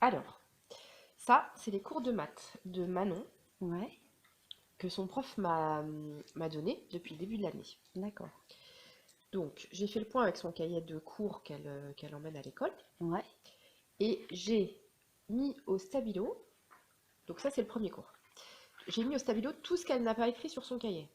Alors, ça, c'est les cours de maths de Manon Ouais, que son prof m'a donné depuis le début de l'année. d'accord. Donc, j'ai fait le point avec son cahier de cours qu'elle emmène à l'école Ouais, et j'ai mis au stabilo, donc ça c'est le premier cours, j'ai mis au stabilo tout ce qu'elle n'a pas écrit sur son cahier.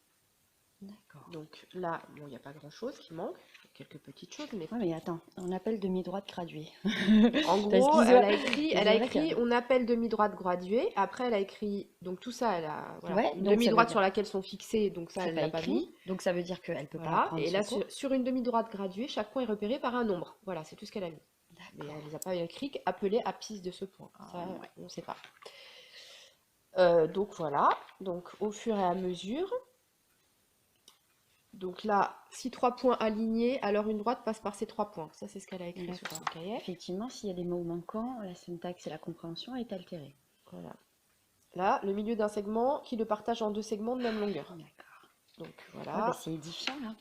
d'accord. Donc là, bon, il n'y a pas grand-chose qui manque, quelques petites choses, mais Ouais, mais attends, on appelle demi-droite graduée. en Parce gros, qu'ils ont... elle C'est a vrai que... écrit on appelle demi-droite graduée. Après, elle a écrit donc tout ça, elle a voilà Ouais, une donc ça veut demi-droite sur dire... laquelle sont fixées, donc ça C'est elle pas l'a pas écrit, mis. donc ça veut dire qu'elle peut pas Voilà. apprendre Et ce là, cours. sur une demi-droite graduée, chaque point est repéré par un nombre. Voilà, c'est tout ce qu'elle a mis. Mais elle D'accord. les a pas écrit appelé abscisse de ce point. Ah, Ça, ouais. on ne sait pas. Donc voilà. Donc au fur et à mesure. Donc là, si 3 points alignés, alors une droite passe par ces 3 points. Ça, c'est ce qu'elle a écrit sur son D'accord. cahier. Effectivement, s'il y a des mots manquants, la syntaxe et la compréhension est altérée. Voilà. Là, le milieu d'un segment qui le partage en deux segments de même longueur. D'accord. Donc Ouais, bah, voilà. c'est édifiant, là.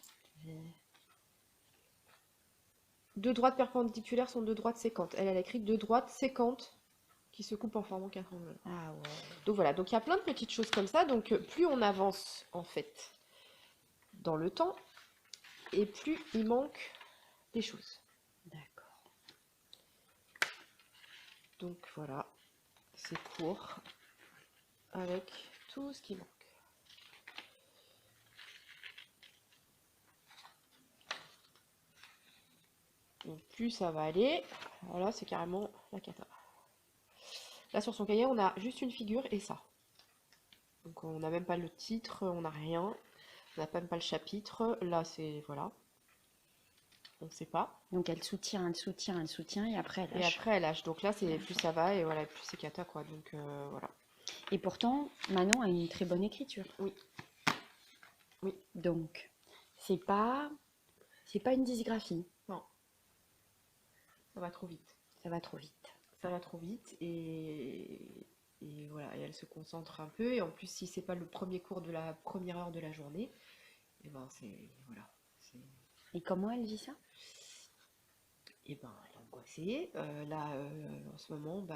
Deux droites perpendiculaires sont deux droites sécantes. Elle a écrit deux droites sécantes qui se coupent en formant qu'un triangle. Ah ouais. Donc voilà, donc il y a plein de petites choses comme ça. Donc plus on avance en fait dans le temps, et plus il manque des choses. D'accord. Donc voilà, c'est court avec tout ce qui manque. Donc plus ça va aller, voilà, c'est carrément la cata. Là sur son cahier, on a juste une figure et ça. Donc on n'a même pas le titre, on n'a rien, on n'a même pas le chapitre. Là c'est voilà, on ne sait pas. Donc elle soutient, elle soutient, elle soutient, et après elle Et lâche. après elle lâche. Donc là c'est plus ça va et voilà, plus c'est cata quoi. Donc voilà. Et pourtant, Manon a une très bonne écriture. Oui, oui, Donc, c'est pas une dysgraphie. non, ça va trop vite. Ça va trop vite. Ça va trop vite et voilà, et elle se concentre un peu. Et en plus, si c'est pas le premier cours de la première heure de la journée, et ben c'est voilà, c'est Et comment elle vit ça? et ben elle est angoissée. Là, en ce moment,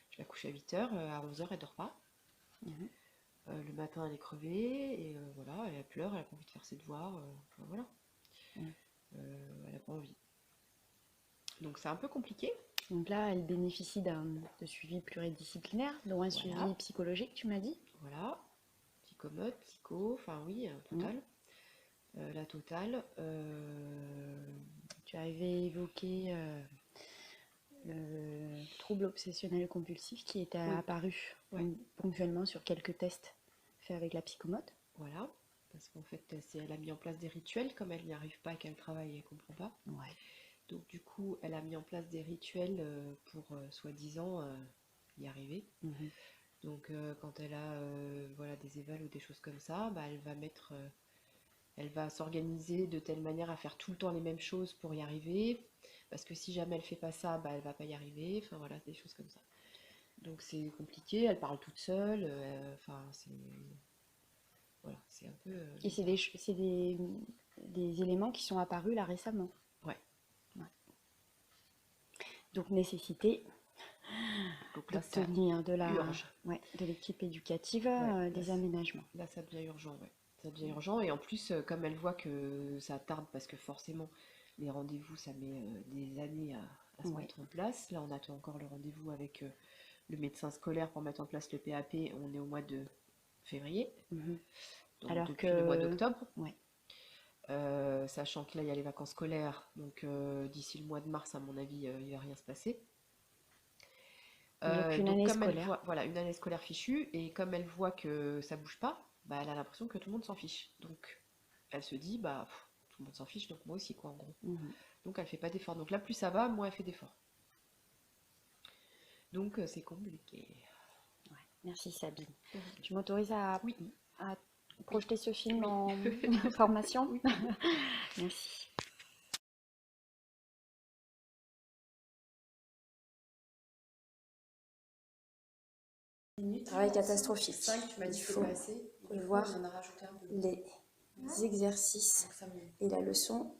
je la couche à 8h, à 11h elle dort pas. Mhm. Le matin elle est crevée et voilà, elle pleure, elle a pas envie de faire ses devoirs, enfin, voilà. Mhm. Elle a pas envie. Donc c'est un peu compliqué. Donc là, elle bénéficie de suivi pluridisciplinaire, dont un Voilà, suivi psychologique, tu m'as dit? voilà. Psychomote, psycho, enfin oui, Mhm. total. La totale. Tu avais évoqué le trouble obsessionnel compulsif qui était Oui, apparu ouais, ponctuellement sur quelques tests faits avec la psychomote. voilà. Parce qu'en fait, elle a mis en place des rituels, comme elle n'y arrive pas et qu'elle travaille, elle comprend pas. Ouais. Donc du coup, elle a mis en place des rituels pour soi-disant y arriver. Mhm. Donc quand elle a voilà, des évals ou des choses comme ça, elle va s'organiser de telle manière à faire tout le temps les mêmes choses pour y arriver. Parce que si jamais elle fait pas ça, elle va pas y arriver. Enfin voilà, des choses comme ça. Donc c'est compliqué, elle parle toute seule. Enfin c'est voilà, c'est un peu Et c'est bizarre. des éléments qui sont apparus là récemment. Ouais. Ouais. Donc nécessité Donc là ça d'obtenir urge. de l'équipe éducative Ouais, des aménagements. là ça devient urgent, ouais. Ça devient urgent et en plus comme elle voit que ça tarde parce que forcément les rendez-vous ça met des années à se Ouais. mettre en place. Là on attend encore le rendez-vous avec le médecin scolaire pour mettre en place le PAP. On est au mois de février, Mhm. donc Alors depuis le mois que, d'octobre. ouais. Sachant que là il y a les vacances scolaires, donc d'ici le mois de mars à mon avis il va rien se passer. Donc une Donc année comme elle scolaire. voit, voilà, une année scolaire fichue, et comme elle voit que ça bouge pas, elle a l'impression que tout le monde s'en fiche. Donc elle se dit, tout le monde s'en fiche, donc moi aussi, quoi, en gros. Mhm. Donc elle fait pas d'efforts. Donc là, plus ça va, moins elle fait d'efforts. Donc c'est compliqué. Ouais. Merci Sabine. Tu m'autorises à, Oui, à projeter ce film oui, en formation? oui. Merci. Travail catastrophique. 5, tu m'as dit Il que c'était faut pas assez. Du coup, voir on en a rajouté un peu. les exercices Donc ça me... et la leçon